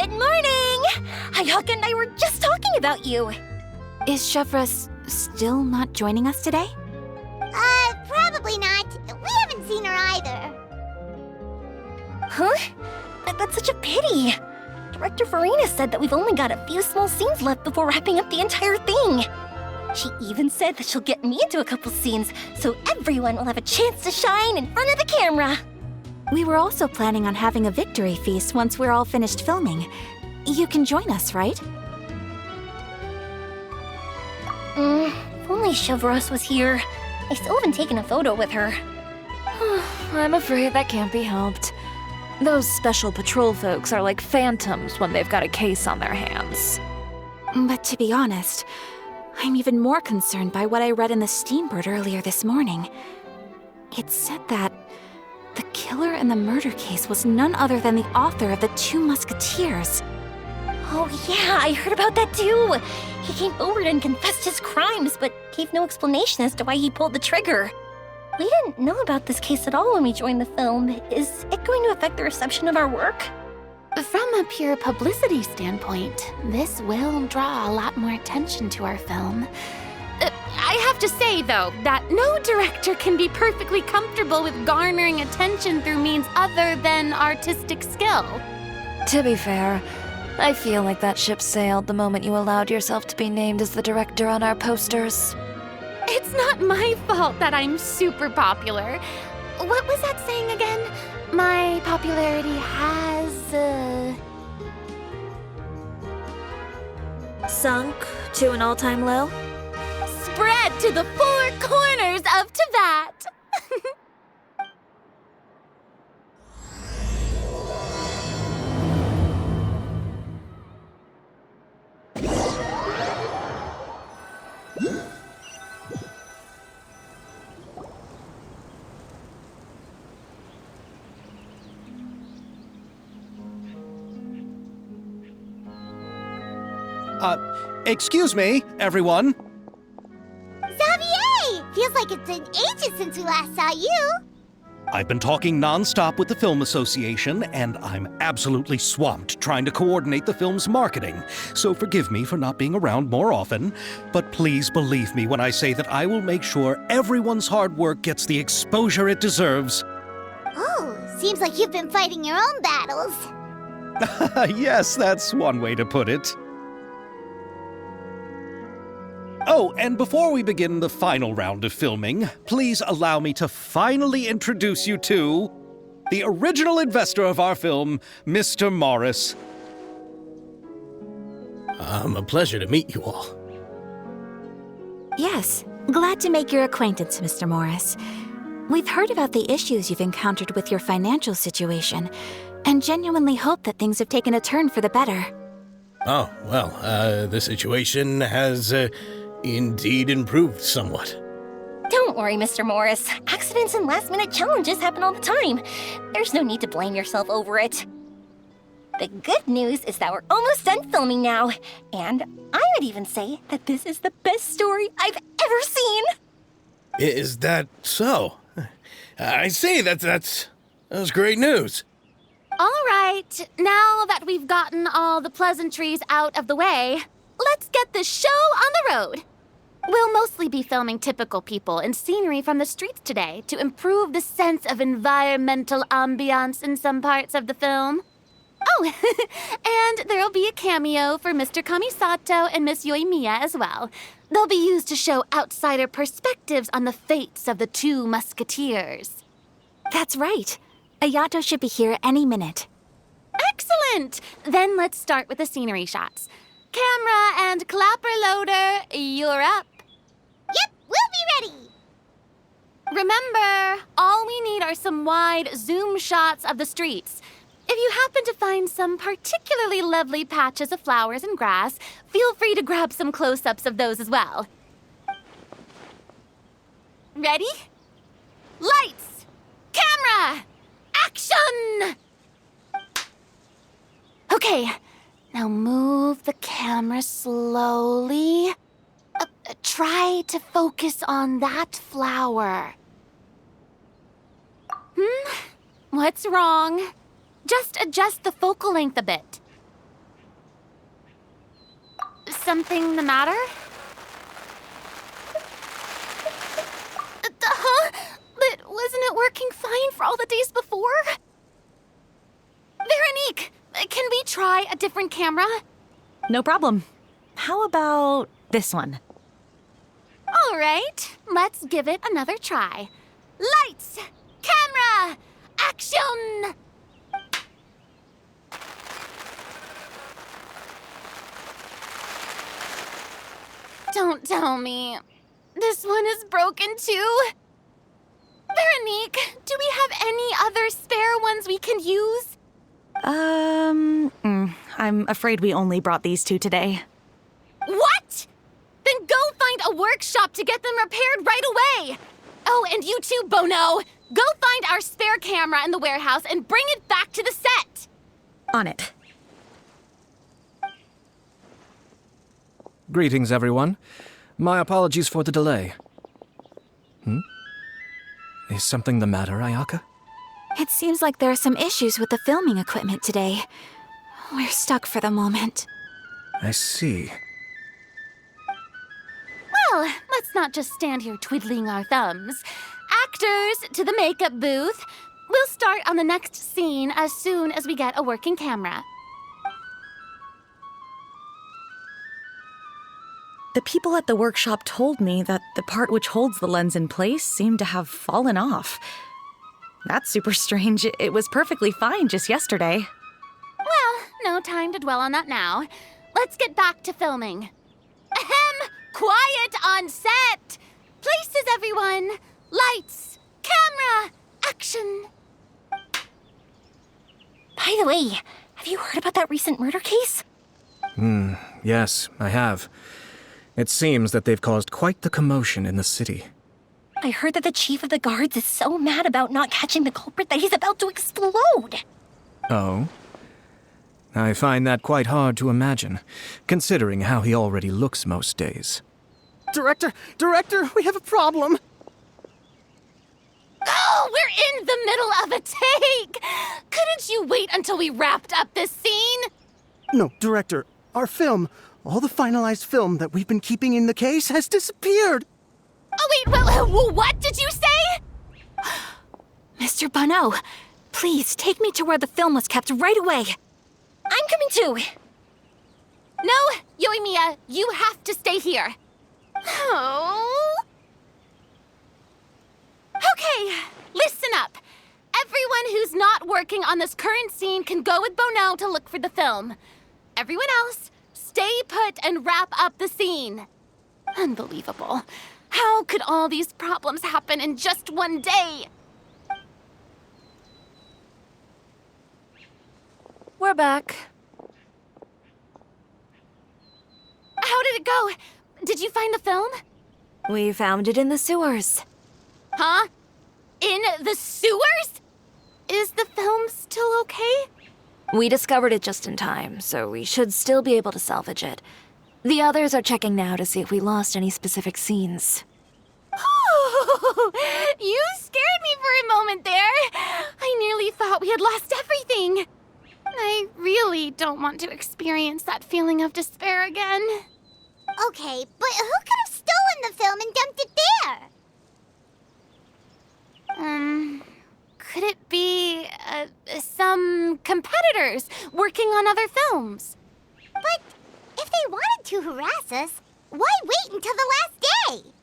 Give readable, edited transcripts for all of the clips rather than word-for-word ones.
Good morning! Hayaka and I were just talking about you. Is Chevra still not joining us today? Probably not. We haven't seen her either. Huh? That's such a pity. Director Farina said that we've only got a few small scenes left before wrapping up the entire thing. She even said that she'll get me into a couple scenes, so everyone will have a chance to shine in front of the camera. We were also planning on having a victory feast once we're all finished filming. You can join us, right? If only Chevros was here. I still haven't taken a photo with her. I'm afraid that can't be helped. Those special patrol folks are like phantoms when they've got a case on their hands. But to be honest, I'm even more concerned by what I read in the Steambird earlier this morning. It said that the killer in the murder case was none other than the author of the Two Musketeers. Oh yeah, I heard about that too. He came forward and confessed his crimes, but gave no explanation as to why he pulled the trigger. We didn't know about this case at all when we joined the film. Is it going to affect the reception of our work? From a pure publicity standpoint, this will draw a lot more attention to our film. I have to say, though, that no director can be perfectly comfortable with garnering attention through means other than artistic skill. To be fair, I feel like that ship sailed the moment you allowed yourself to be named as the director on our posters. It's not my fault that I'm super popular. What was that saying again? My popularity has, Sunk to an all-time low? spread to the four corners of Tibet. Excuse me, everyone. Xavier! Feels like it's been ages since we last saw you. I've been talking nonstop with the Film Association, and I'm absolutely swamped trying to coordinate the film's marketing. So forgive me for not being around more often, but please believe me when I say that I will make sure everyone's hard work gets the exposure it deserves. Oh, seems like you've been fighting your own battles. Yes, that's one way to put it. Oh, and before we begin the final round of filming, please allow me to finally introduce you to the original investor of our film, Mr. Morris. A pleasure to meet you all. Yes, glad to make your acquaintance, Mr. Morris. We've heard about the issues you've encountered with your financial situation, and genuinely hope that things have taken a turn for the better. Oh, well, the situation has, indeed improved somewhat. Don't worry, Mr. Morris. Accidents and last-minute challenges happen all the time. There's no need to blame yourself over it. The good news is that we're almost done filming now, and I would even say that this is the best story I've ever seen. Is that so? I see, that's great news. All right, now that we've gotten all the pleasantries out of the way, let's get this show on the road. We'll mostly be filming typical people and scenery from the streets today to improve the sense of environmental ambiance in some parts of the film. Oh, and there'll be a cameo for Mr. Kamisato and Miss Yoimiya as well. They'll be used to show outsider perspectives on the fates of the Two Musketeers. That's right. Ayato should be here any minute. Excellent! Then let's start with the scenery shots. Camera and clapper loader, you're up. Yep, we'll be ready. Remember, all we need are some wide zoom shots of the streets. If you happen to find some particularly lovely patches of flowers and grass, feel free to grab some close-ups of those as well. Ready? Lights! Camera! Action! Okay, now move the camera slowly. Try to focus on that flower. What's wrong? Just adjust the focal length a bit. something the matter? Huh? But wasn't it working fine for all the days before? Veronique, can we try a different camera? No problem. How about this one? All right, let's give it another try. Lights, camera, action! Don't tell me. This one is broken too? Veronique, do we have any other spare ones we can use? I'm afraid we only brought these two today. What? Then go find a workshop to get them repaired right away. Oh, and you too, Bono. Go find our spare camera in the warehouse and bring it back to the set. On it. Greetings, everyone. My apologies for the delay. Is something the matter, Ayaka? It seems like there are some issues with the filming equipment today. We're stuck for the moment. I see. Well, let's not just stand here twiddling our thumbs. Actors, to the makeup booth. We'll start on the next scene as soon as we get a working camera. The people at the workshop told me that the part which holds the lens in place seemed to have fallen off. That's super strange. It was perfectly fine just yesterday. Well, no time to dwell on that now. Let's get back to filming. Ahem! Quiet on set! Places, everyone! Lights! Camera! Action! By the way, have you heard about that recent murder case? Yes, I have. It seems that they've caused quite the commotion in the city. I heard that the chief of the guards is so mad about not catching the culprit that he's about to explode. Oh? I find that quite hard to imagine, considering how he already looks most days. Director, we have a problem. Oh, we're in the middle of a take! Couldn't you wait until we wrapped up this scene? No, Director, our film, all the finalized film that we've been keeping in the case has disappeared. Oh, wait, well, what did you say? Mr. Bono, please take me to where the film was kept right away. I'm coming too. No, Yoimiya, you have to stay here. Oh. Okay, listen up. Everyone who's not working on this current scene can go with Bono to look for the film. Everyone else, stay put and wrap up the scene. Unbelievable. How could all these problems happen in just one day? We're back. How did it go? Did you find the film? We found it in the sewers. Huh? In the sewers? Is the film still okay? We discovered it just in time, so we should still be able to salvage it. The others are checking now to see if we lost any specific scenes. You scared me for a moment there. I nearly thought we had lost everything. I really don't want to experience that feeling of despair again. Okay, but who could have stolen the film and dumped it there? Could it be, some competitors working on other films? But if they wanted to harass us, why wait until the last day?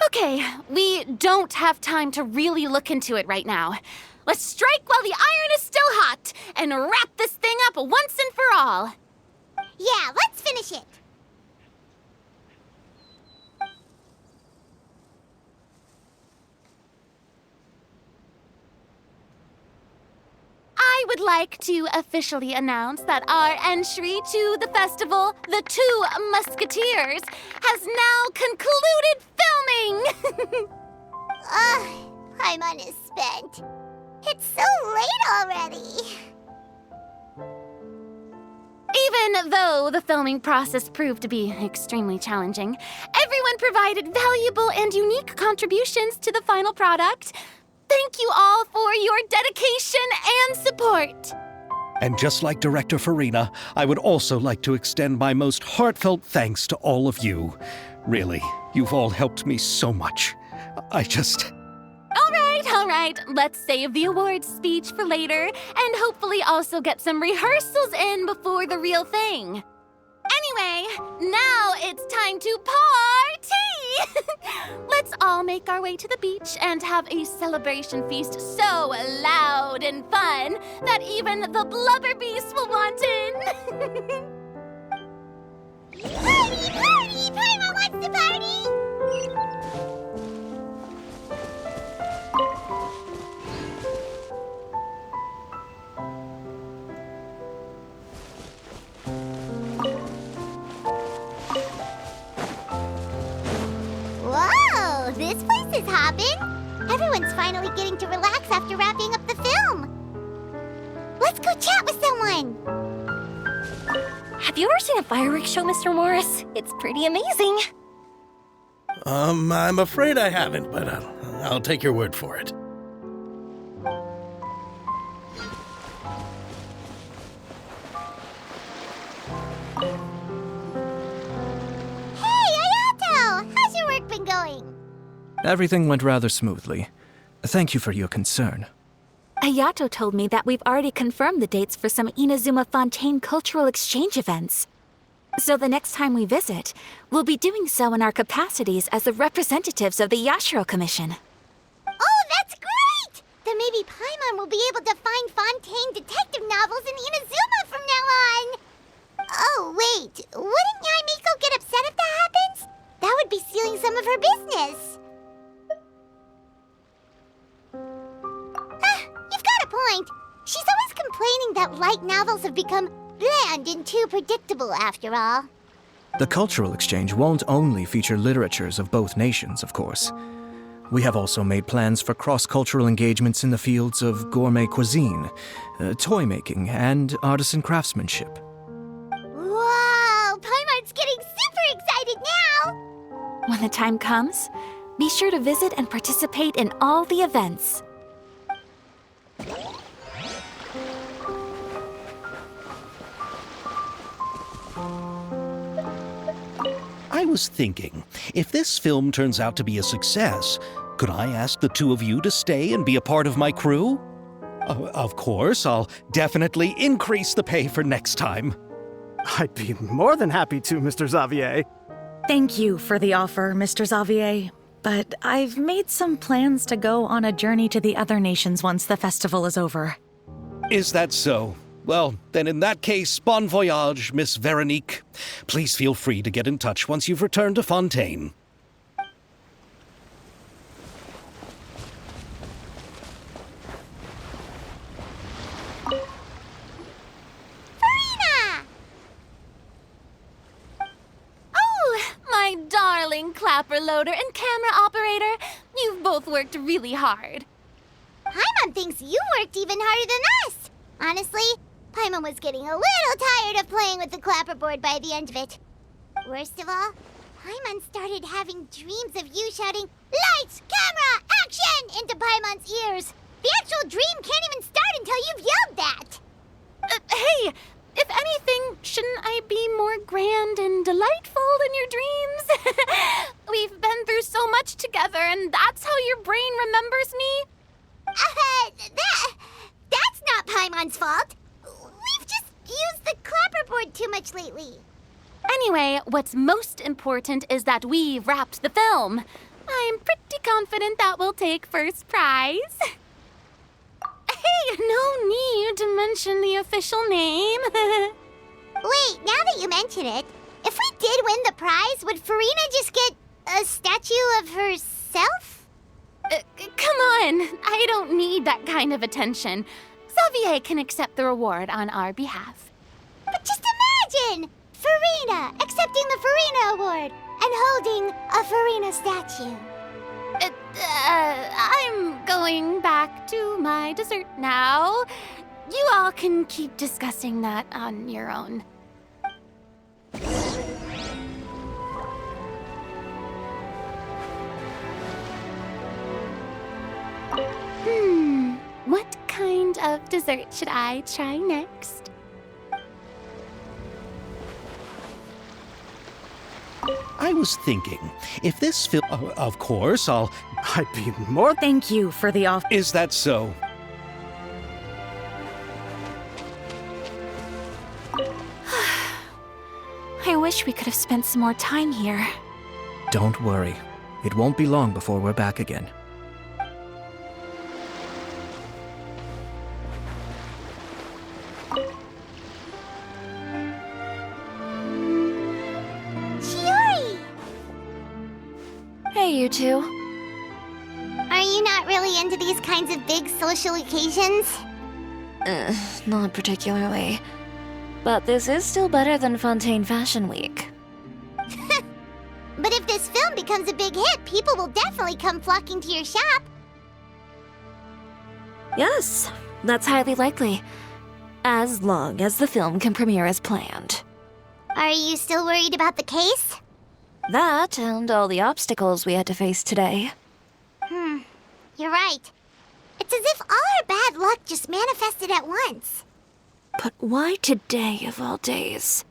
Okay, we don't have time to really look into it right now. Let's strike while the iron is still hot and wrap this thing up once and for all. Yeah, let's finish it. I would like to officially announce that our entry to the festival, The Two Musketeers, has now concluded filming! I'm unspent. It's so late already. Even though the filming process proved to be extremely challenging, everyone provided valuable and unique contributions to the final product. Thank you all for your dedication and support. And just like Director Farina, I would also like to extend my most heartfelt thanks to all of you. Really, you've all helped me so much. All right. Let's save the awards speech for later, and hopefully also get some rehearsals in before the real thing. Anyway, now it's time to party! Let's all make our way to the beach and have a celebration feast so loud and fun that even the blubber beast will want in. Party, party! Paimon wants to party! Whoa, this place is hopping. Everyone's finally getting to relax after wrapping up the film. Let's go chat with someone. Have you ever seen a fireworks show, Mr. Morris? It's pretty amazing. I'm afraid I haven't, but I'll take your word for it. Hey, Ayato! How's your work been going? Everything went rather smoothly. Thank you for your concern. Ayato told me that we've already confirmed the dates for some Inazuma Fontaine cultural exchange events. So the next time we visit, we'll be doing so in our capacities as the representatives of the Yashiro Commission. Oh, that's great! Then maybe Paimon will be able to find Fontaine detective novels in Inazuma from now on. Oh, wait. Wouldn't Yae Miko get upset if that happens? That would be stealing some of her business. You've got a point. She's always complaining that light novels have become bland and too predictable after all. The cultural exchange won't only feature literatures of both nations, of course. We have also made plans for cross-cultural engagements in the fields of gourmet cuisine, toy making, and artisan craftsmanship. Wow, Paimon's getting super excited now! When the time comes, be sure to visit and participate in all the events. I was thinking, if this film turns out to be a success, could I ask the two of you to stay and be a part of my crew? Of course, I'll definitely increase the pay for next time. I'd be more than happy to, Mr. Xavier. Thank you for the offer, Mr. Xavier. But I've made some plans to go on a journey to the other nations once the festival is over. Is that so? Well, then in that case, bon voyage, Miss Veronique. Please feel free to get in touch once you've returned to Fontaine. Farina! Oh, my darling clapper loader and camera operator. You've both worked really hard. Paimon thinks you worked even harder than us. Honestly, Paimon was getting a little tired of playing with the clapperboard by the end of it. Worst of all, Paimon started having dreams of you shouting, "Lights, camera, action!" into Paimon's ears. The actual dream can't even start until you've yelled that. Hey, if anything, shouldn't I be more grand and delightful in your dreams? We've been through so much together, and that's how your brain remembers me? That's not Paimon's fault. We've just used the clapperboard too much lately. Anyway, what's most important is that we wrapped the film. I'm pretty confident that we'll take first prize. Hey, no need to mention the official name. Wait, now that you mention it, if we did win the prize, would Farina just get a statue of herself? Come on, I don't need that kind of attention. Xavier can accept the reward on our behalf. But just imagine! Farina accepting the Farina Award and holding a Farina statue. I'm going back to my dessert now. You all can keep discussing that on your own. What kind of dessert should I try next? I was thinking, if this film... of course, I'd be more... Thank you for the offer. Is that so? I wish we could have spent some more time here. Don't worry. It won't be long before we're back again. Chiori! Hey, you two. Are you not really into these kinds of big social occasions? Not particularly. But this is still better than Fontaine Fashion Week. But if this film becomes a big hit, people will definitely come flocking to your shop. Yes, that's highly likely. As long as the film can premiere as planned. Are you still worried about the case? That and all the obstacles we had to face today. You're right. It's as if all our bad luck just manifested at once. But why today of all days?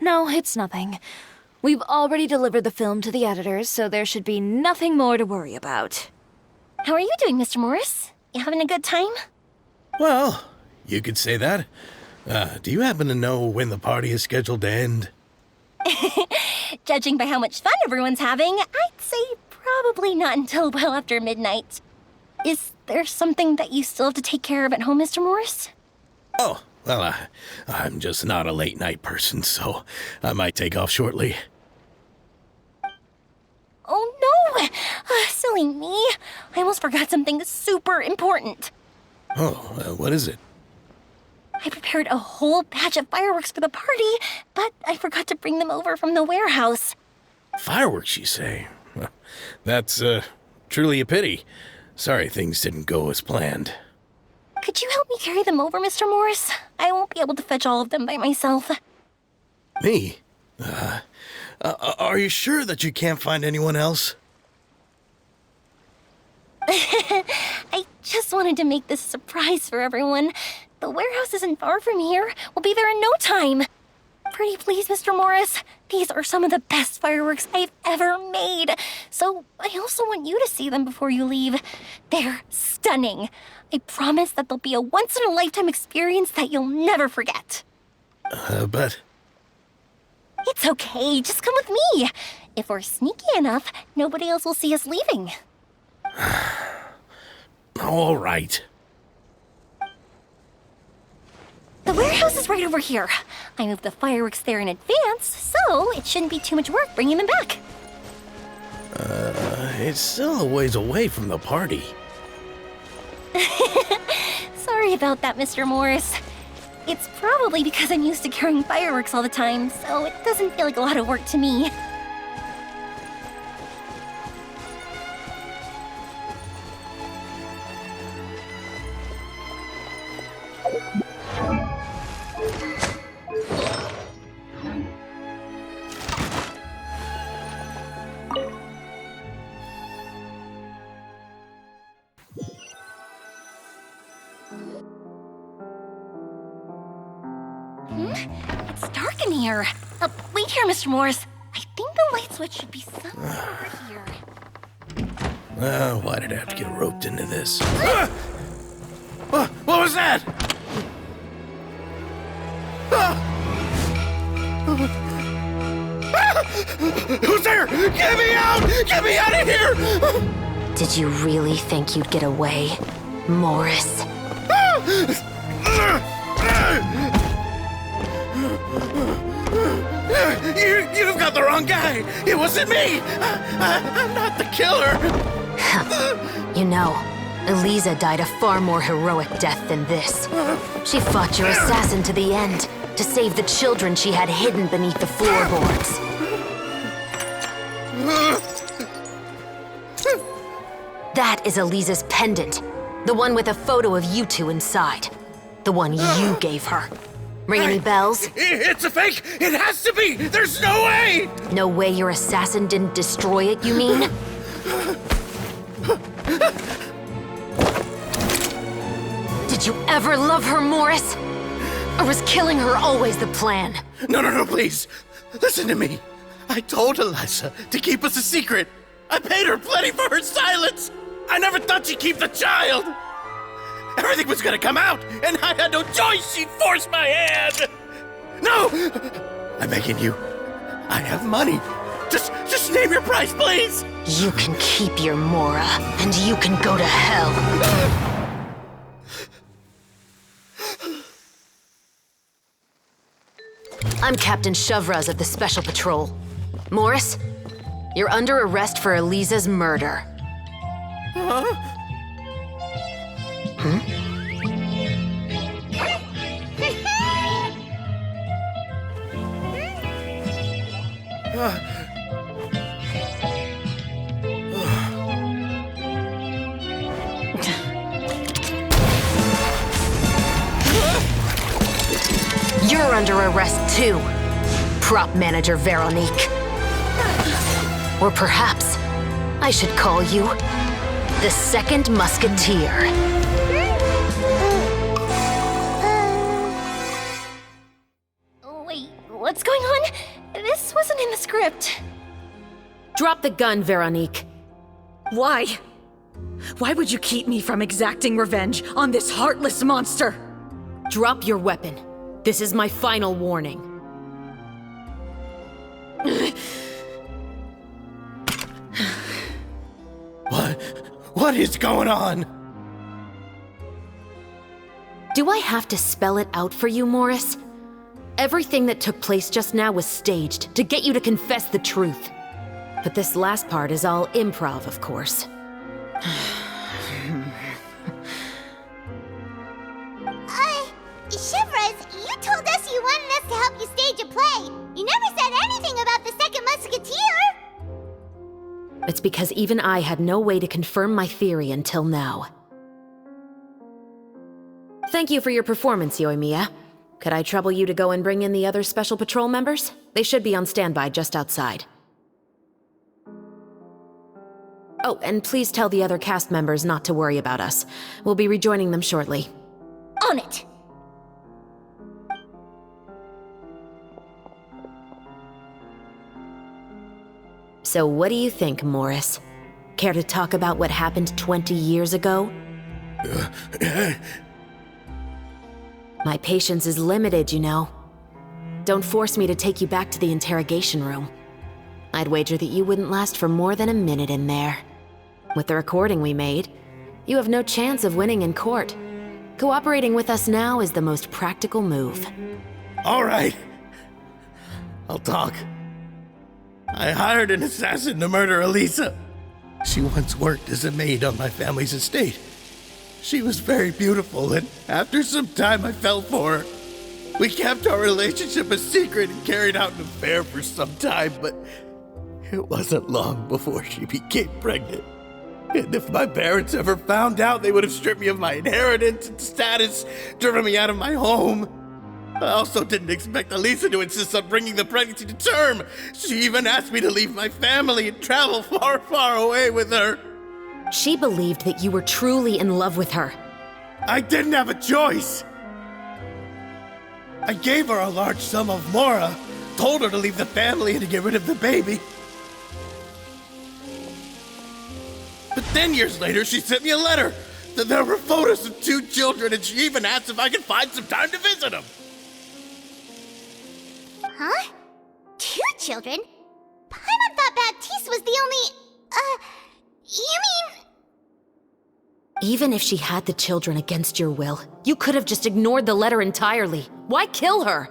No, it's nothing. We've already delivered the film to the editors, so there should be nothing more to worry about. How are you doing, Mr. Morris? You having a good time? Well, you could say that. Do you happen to know when the party is scheduled to end? Judging by how much fun everyone's having, I'd say probably not until well after midnight. Is there something that you still have to take care of at home, Mr. Morris? Oh, well, I'm just not a late night person, so I might take off shortly. Oh no! Silly me. I almost forgot something super important. Oh, what is it? I prepared a whole batch of fireworks for the party, but I forgot to bring them over from the warehouse. Fireworks, you say? Well, that's, truly a pity. Sorry things didn't go as planned. Could you help me carry them over, Mr. Morris? I won't be able to fetch all of them by myself. Me? Are you sure that you can't find anyone else? I just wanted to make this a surprise for everyone. The warehouse isn't far from here. We'll be there in no time. Pretty please, Mr. Morris. These are some of the best fireworks I've ever made. So I also want you to see them before you leave. They're stunning. I promise that they'll be a once-in-a-lifetime experience that you'll never forget. But... It's okay. Just come with me. If we're sneaky enough, nobody else will see us leaving. all right. The warehouse is right over here. I moved the fireworks there in advance, so it shouldn't be too much work bringing them back. It's still a ways away from the party. Sorry about that, Mr. Morris. It's probably because I'm used to carrying fireworks all the time, so it doesn't feel like a lot of work to me. It's dark in here. Wait here, Mr. Morris. I think the light switch should be somewhere over here. Why did I have to get roped into this? What was that? Who's there? Get me out! Get me out of here! Did you really think you'd get away, Morris? You've got the wrong guy! It wasn't me! I'm not the killer! You know, Eliza died a far more heroic death than this. She fought your assassin to the end, to save the children she had hidden beneath the floorboards. That is Eliza's pendant, the one with a photo of you two inside. The one you gave her. Ring any bells? It's a fake! It has to be! There's no way! No way your assassin didn't destroy it, you mean? Did you ever love her, Morris? Or was killing her always the plan? No, please. Listen to me. I told Eliza to keep us a secret. I paid her plenty for her silence. I never thought she'd keep the child. Everything was gonna come out, and I had no choice. She forced my hand. No! I'm begging you. I have money. Just name your price, please. You can keep your Mora, and you can go to hell. I'm Captain Shovraz of the Special Patrol. Morris, you're under arrest for Eliza's murder. Huh? You're under arrest too, Prop Manager Veronique. Or perhaps I should call you the Second Musketeer. Wait, what's going on? This wasn't in the script. Drop the gun, Veronique. Why? Why would you keep me from exacting revenge on this heartless monster? Drop your weapon. This is my final warning. What is going on? Do I have to spell it out for you, Morris? Everything that took place just now was staged to get you to confess the truth. But this last part is all improv, of course. Shivers, you told us you wanted us to help you stage a play. You never said anything about the Second Musketeer. It's because even I had no way to confirm my theory until now. Thank you for your performance, Yoimiya. Could I trouble you to go and bring in the other Special Patrol members? They should be on standby just outside. Oh, and please tell the other cast members not to worry about us. We'll be rejoining them shortly. On it! So what do you think, Morris? Care to talk about what happened 20 years ago? My patience is limited, you know. Don't force me to take you back to the interrogation room. I'd wager that you wouldn't last for more than a minute in there. With the recording we made, you have no chance of winning in court. Cooperating with us now is the most practical move. All right. I'll talk. I hired an assassin to murder Eliza. She once worked as a maid on my family's estate. She was very beautiful, and after some time I fell for her. We kept our relationship a secret and carried out an affair for some time, but it wasn't long before she became pregnant. And if my parents ever found out, they would have stripped me of my inheritance and status, driven me out of my home. I also didn't expect Eliza to insist on bringing the pregnancy to term. She even asked me to leave my family and travel far, far away with her. She believed that you were truly in love with her. I didn't have a choice. I gave her a large sum of Mora, told her to leave the family and to get rid of the baby. But then years later, she sent me a letter. There were photos of 2 children, and she even asked if I could find some time to visit them. Huh? 2 children? Paimon thought Baptiste was the only... you mean... Even if she had the children against your will, you could have just ignored the letter entirely. Why kill her?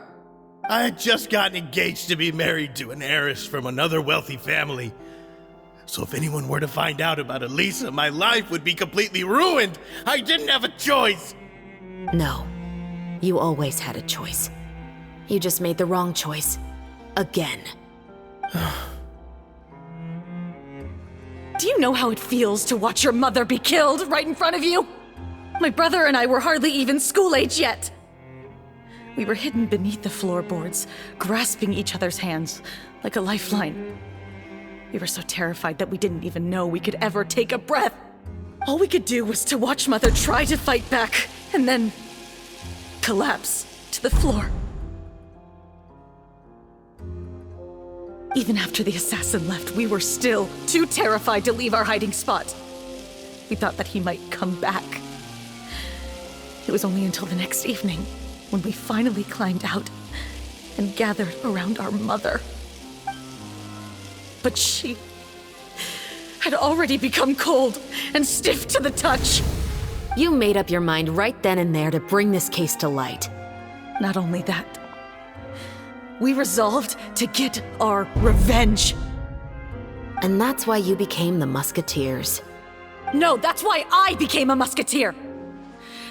I had just gotten engaged to be married to an heiress from another wealthy family. So if anyone were to find out about Eliza, my life would be completely ruined. I didn't have a choice. No, you always had a choice. You just made the wrong choice. Again. Do you know how it feels to watch your mother be killed right in front of you? My brother and I were hardly even school age yet. We were hidden beneath the floorboards, grasping each other's hands like a lifeline. We were so terrified that we didn't even know we could ever take a breath. All we could do was to watch Mother try to fight back and then collapse to the floor. Even after the assassin left, we were still too terrified to leave our hiding spot. We thought that he might come back. It was only until the next evening when we finally climbed out and gathered around our mother. But she had already become cold and stiff to the touch. You made up your mind right then and there to bring this case to light. Not only that, we resolved to get our revenge. And that's why you became the Musketeers. No, that's why I became a musketeer.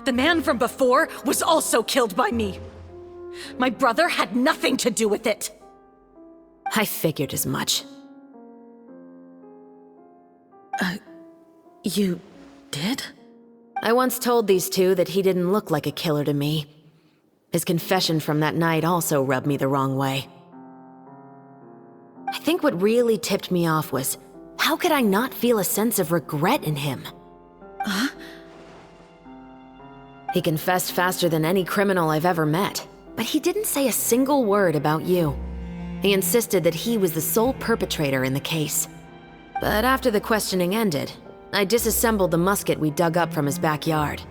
The man from before was also killed by me. My brother had nothing to do with it. I figured as much. You did? I once told these two that he didn't look like a killer to me. His confession from that night also rubbed me the wrong way. I think what really tipped me off was, how could I not feel a sense of regret in him? Huh? He confessed faster than any criminal I've ever met, but he didn't say a single word about you. He insisted that he was the sole perpetrator in the case. But after the questioning ended, I disassembled the musket we dug up from his backyard,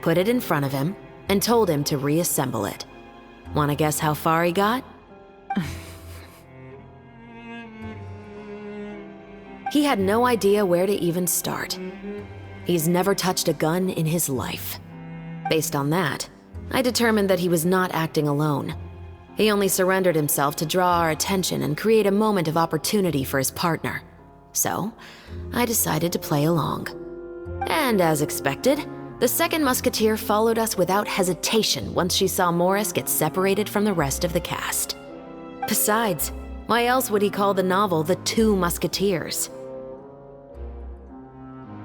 put it in front of him, and told him to reassemble it. Wanna guess how far he got? He had no idea where to even start. He's never touched a gun in his life. Based on that, I determined that he was not acting alone. He only surrendered himself to draw our attention and create a moment of opportunity for his partner. So, I decided to play along. And as expected, the second musketeer followed us without hesitation once she saw Morris get separated from the rest of the cast. Besides, why else would he call the novel The Two Musketeers?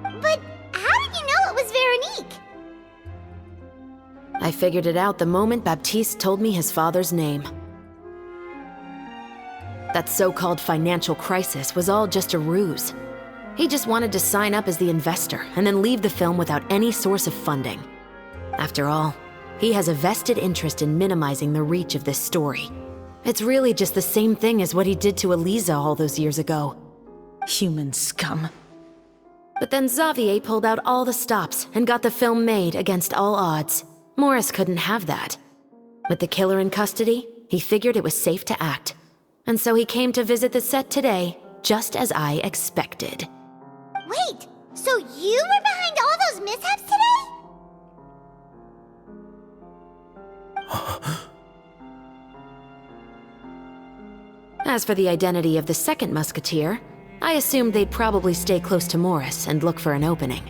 But how did you know it was Veronique? I figured it out the moment Baptiste told me his father's name. That so-called financial crisis was all just a ruse. He just wanted to sign up as the investor and then leave the film without any source of funding. After all, he has a vested interest in minimizing the reach of this story. It's really just the same thing as what he did to Eliza all those years ago. Human scum. But then Xavier pulled out all the stops and got the film made against all odds. Morris couldn't have that. With the killer in custody, he figured it was safe to act. And so he came to visit the set today, just as I expected. Wait, so you were behind all those mishaps today? As for the identity of the second musketeer, I assumed they'd probably stay close to Morris and look for an opening.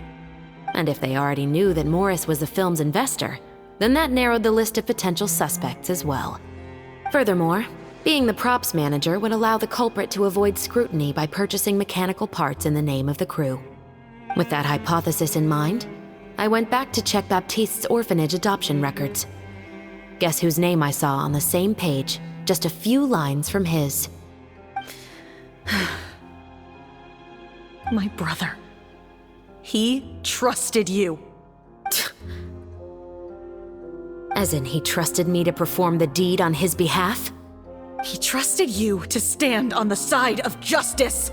And if they already knew that Morris was the film's investor, then that narrowed the list of potential suspects as well. Furthermore, being the props manager would allow the culprit to avoid scrutiny by purchasing mechanical parts in the name of the crew. With that hypothesis in mind, I went back to check Baptiste's orphanage adoption records. Guess whose name I saw on the same page, just a few lines from his. My brother. He trusted you. As in, he trusted me to perform the deed on his behalf? He trusted you to stand on the side of justice.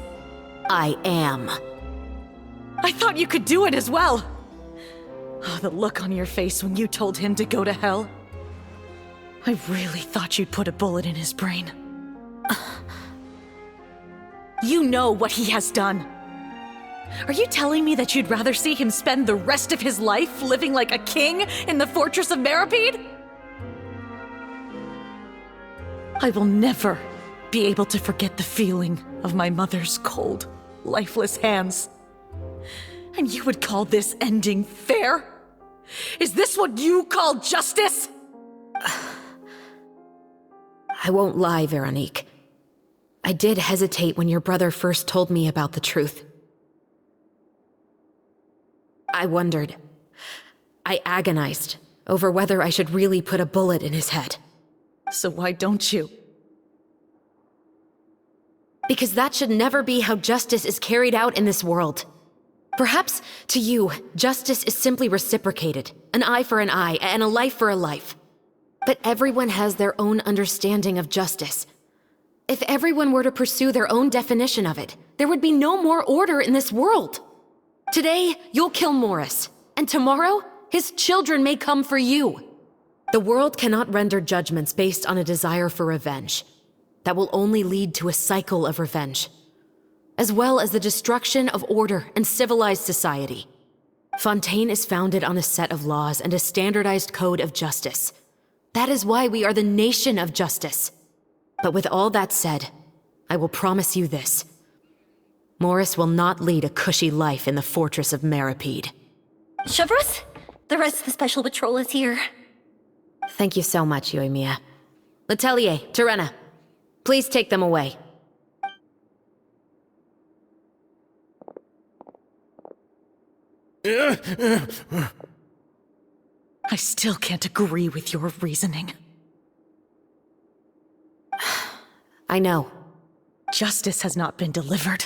I am. I thought you could do it as well. Oh, the look on your face when you told him to go to hell. I really thought you'd put a bullet in his brain. You know what he has done. Are you telling me that you'd rather see him spend the rest of his life living like a king in the fortress of Meripede? I will never be able to forget the feeling of my mother's cold, lifeless hands. And you would call this ending fair? Is this what you call justice? I won't lie, Veronique. I did hesitate when your brother first told me about the truth. I wondered. I agonized over whether I should really put a bullet in his head. So why don't you? Because that should never be how justice is carried out in this world. Perhaps, to you, justice is simply reciprocated. An eye for an eye, and a life for a life. But everyone has their own understanding of justice. If everyone were to pursue their own definition of it, there would be no more order in this world. Today, you'll kill Morris, and tomorrow, his children may come for you. The world cannot render judgments based on a desire for revenge. That will only lead to a cycle of revenge, as well as the destruction of order and civilized society. Fontaine is founded on a set of laws and a standardized code of justice. That is why we are the nation of justice. But with all that said, I will promise you this. Morris will not lead a cushy life in the fortress of Meripede. Chevros, the rest of the Special Patrol is here. Thank you so much, Yoimiya. Letelier, Terena, please take them away. I still can't agree with your reasoning. I know. Justice has not been delivered.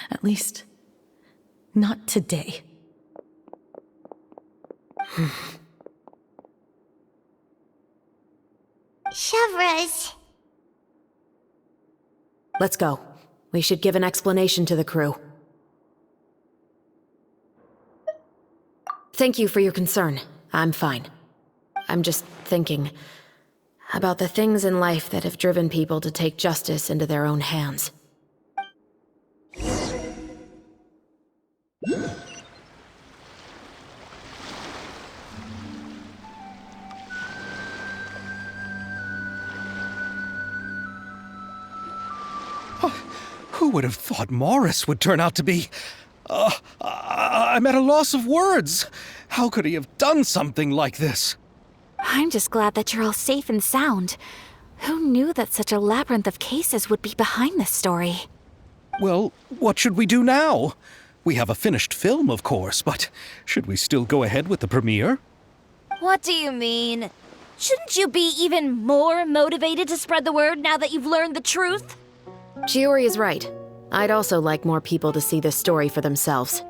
At least, not today. Chevros. Let's go. We should give an explanation to the crew. Thank you for your concern. I'm fine. I'm just thinking about the things in life that have driven people to take justice into their own hands. Who would have thought Morris would turn out to be... I'm at a loss of words. How could he have done something like this? I'm just glad that you're all safe and sound. Who knew that such a labyrinth of cases would be behind this story? Well, what should we do now? We have a finished film, of course, but should we still go ahead with the premiere? What do you mean? Shouldn't you be even more motivated to spread the word now that you've learned the truth? Chiori is right. I'd also like more people to see this story for themselves.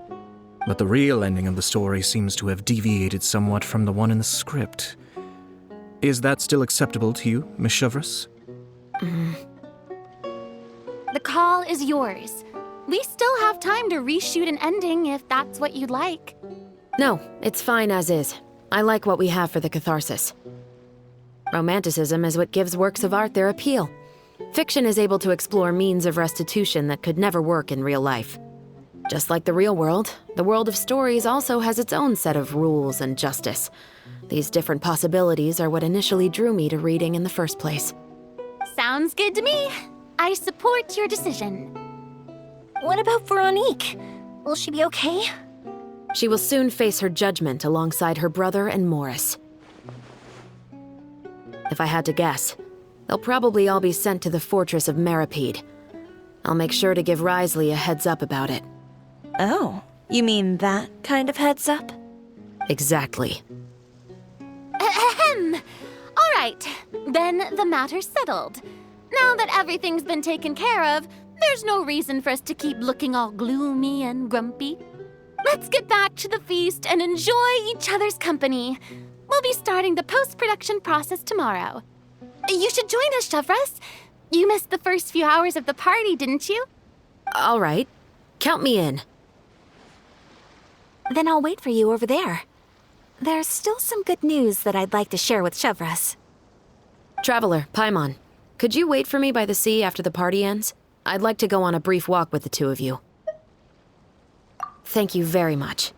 But the real ending of the story seems to have deviated somewhat from the one in the script. Is that still acceptable to you, Miss Chevros? The call is yours. We still have time to reshoot an ending if that's what you'd like. No, it's fine as is. I like what we have for the catharsis. Romanticism is what gives works of art their appeal. Fiction is able to explore means of restitution that could never work in real life. Just like the real world, the world of stories also has its own set of rules and justice. These different possibilities are what initially drew me to reading in the first place. Sounds good to me. I support your decision. What about Veronique? Will she be okay? She will soon face her judgment alongside her brother and Morris. If I had to guess, they'll probably all be sent to the fortress of Meripede. I'll make sure to give Risley a heads up about it. Oh, you mean that kind of heads up? Exactly. Ahem. All right, then the matter's settled. Now that everything's been taken care of, there's no reason for us to keep looking all gloomy and grumpy. Let's get back to the feast and enjoy each other's company. We'll be starting the post-production process tomorrow. You should join us, Chevros. You missed the first few hours of the party, didn't you? All right. Count me in. Then I'll wait for you over there. There's still some good news that I'd like to share with Chevros. Traveler, Paimon, could you wait for me by the sea after the party ends? I'd like to go on a brief walk with the two of you. Thank you very much.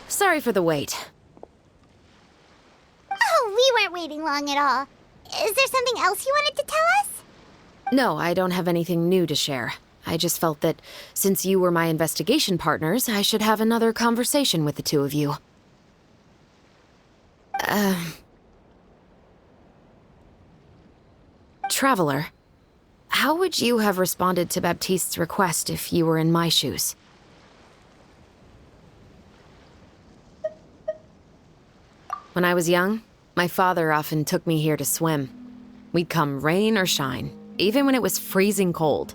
Sorry for the wait. Oh, we weren't waiting long at all. Is there something else you wanted to tell us? No, I don't have anything new to share. I just felt that since you were my investigation partners, I should have another conversation with the two of you. Traveler, how would you have responded to Baptiste's request if you were in my shoes? When I was young, my father often took me here to swim. We'd come rain or shine, even when it was freezing cold.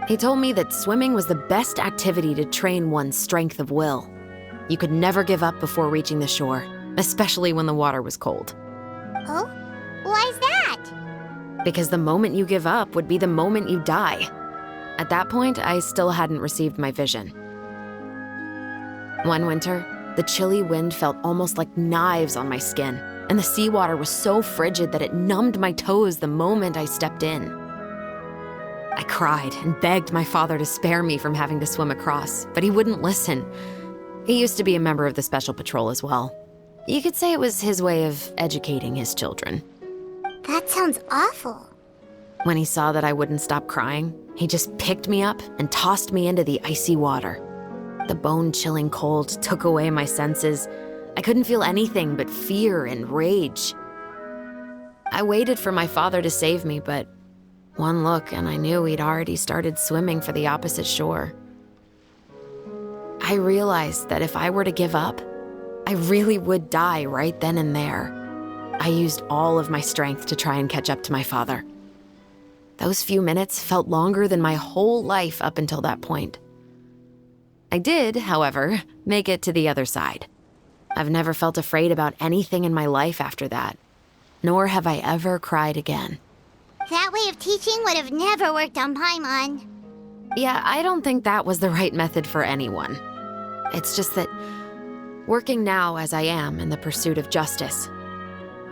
He told me that swimming was the best activity to train one's strength of will. You could never give up before reaching the shore, especially when the water was cold. Oh? Why's that? Because the moment you give up would be the moment you die. At that point, I still hadn't received my vision. One winter, the chilly wind felt almost like knives on my skin, and the seawater was so frigid that it numbed my toes the moment I stepped in. I cried and begged my father to spare me from having to swim across, but he wouldn't listen. He used to be a member of the Special Patrol as well. You could say it was his way of educating his children. That sounds awful. When he saw that I wouldn't stop crying, he just picked me up and tossed me into the icy water. The bone-chilling cold took away my senses. I couldn't feel anything but fear and rage. I waited for my father to save me, but one look and I knew he'd already started swimming for the opposite shore. I realized that if I were to give up, I really would die right then and there. I used all of my strength to try and catch up to my father. Those few minutes felt longer than my whole life up until that point. I did, however, make it to the other side. I've never felt afraid about anything in my life after that, nor have I ever cried again. That way of teaching would have never worked on Paimon. Yeah, I don't think that was the right method for anyone. It's just that, working now as I am in the pursuit of justice,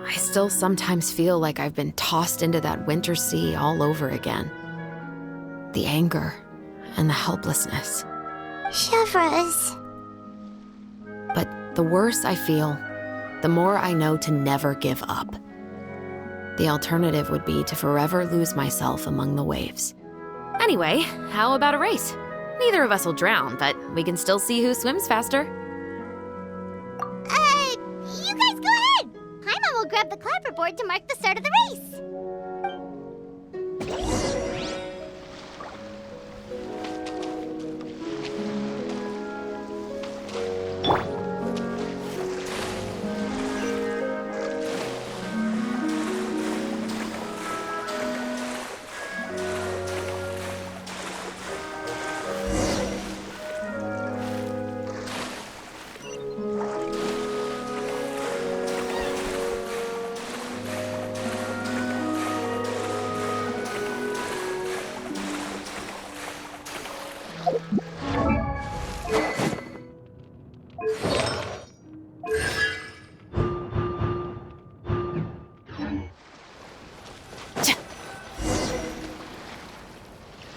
I still sometimes feel like I've been tossed into that winter sea all over again. The anger and the helplessness. Chevreuse. But the worse I feel, the more I know to never give up. The alternative would be to forever lose myself among the waves. Anyway, how about a race? Neither of us will drown, but we can still see who swims faster. You guys go ahead! Paimon will grab the clapperboard to mark the start of the race.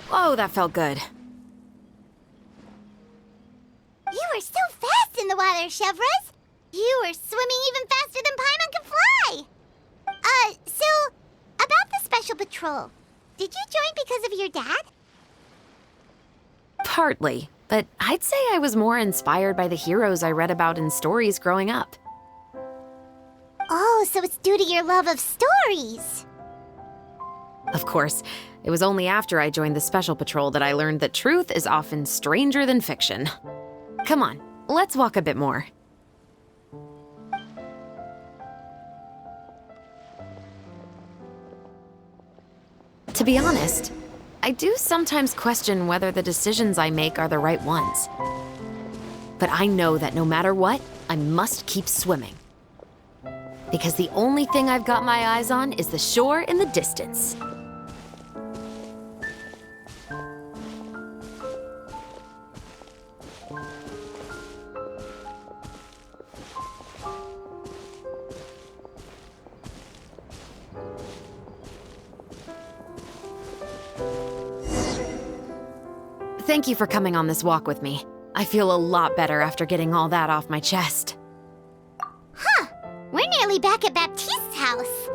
Oh, that felt good. You were so fast in the water, Chevreuse. You were swimming even faster than Paimon can fly. So, about the Special Patrol, did you join because of your dad? Partly, but I'd say I was more inspired by the heroes I read about in stories growing up. Oh, so it's due to your love of stories. Of course, it was only after I joined the Special Patrol that I learned that truth is often stranger than fiction. Come on, let's walk a bit more. To be honest, I do sometimes question whether the decisions I make are the right ones. But I know that no matter what, I must keep swimming. Because the only thing I've got my eyes on is the shore in the distance. Thank you for coming on this walk with me. I feel a lot better after getting all that off my chest. Huh. We're nearly back at Baptiste's house.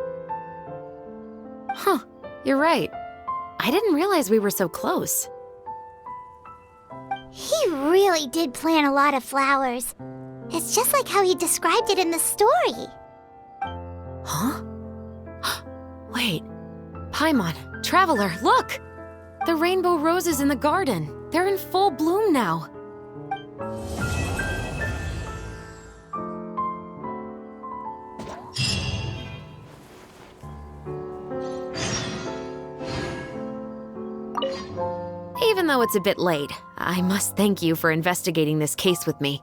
Huh. You're right. I didn't realize we were so close. He really did plant a lot of flowers. It's just like how he described it in the story. Huh? Wait. Paimon, Traveler, look! The rainbow roses in the garden. They're in full bloom now. Even though it's a bit late, I must thank you for investigating this case with me.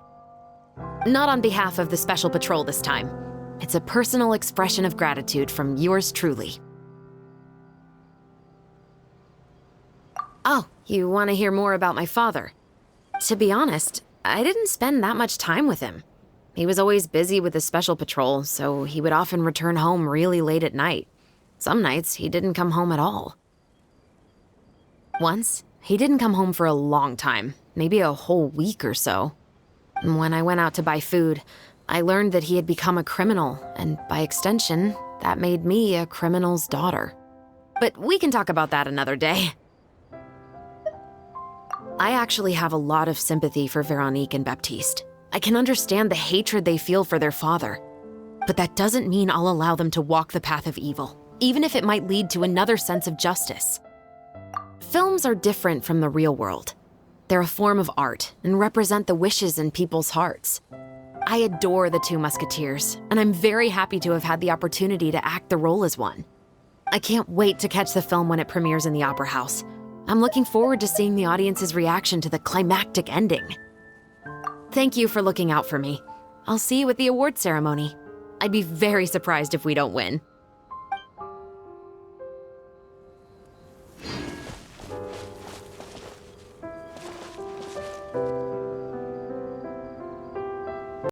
Not on behalf of the Special Patrol this time. It's a personal expression of gratitude from yours truly. Oh, you want to hear more about my father? To be honest, I didn't spend that much time with him. He was always busy with the Special Patrol, so he would often return home really late at night. Some nights, he didn't come home at all. Once, he didn't come home for a long time, maybe a whole week or so. When I went out to buy food, I learned that he had become a criminal, and by extension, that made me a criminal's daughter. But we can talk about that another day. I actually have a lot of sympathy for Veronique and Baptiste. I can understand the hatred they feel for their father. But that doesn't mean I'll allow them to walk the path of evil, even if it might lead to another sense of justice. Films are different from the real world. They're a form of art and represent the wishes in people's hearts. I adore the Two Musketeers, and I'm very happy to have had the opportunity to act the role as one. I can't wait to catch the film when it premieres in the Opera House. I'm looking forward to seeing the audience's reaction to the climactic ending. Thank you for looking out for me. I'll see you at the award ceremony. I'd be very surprised if we don't win.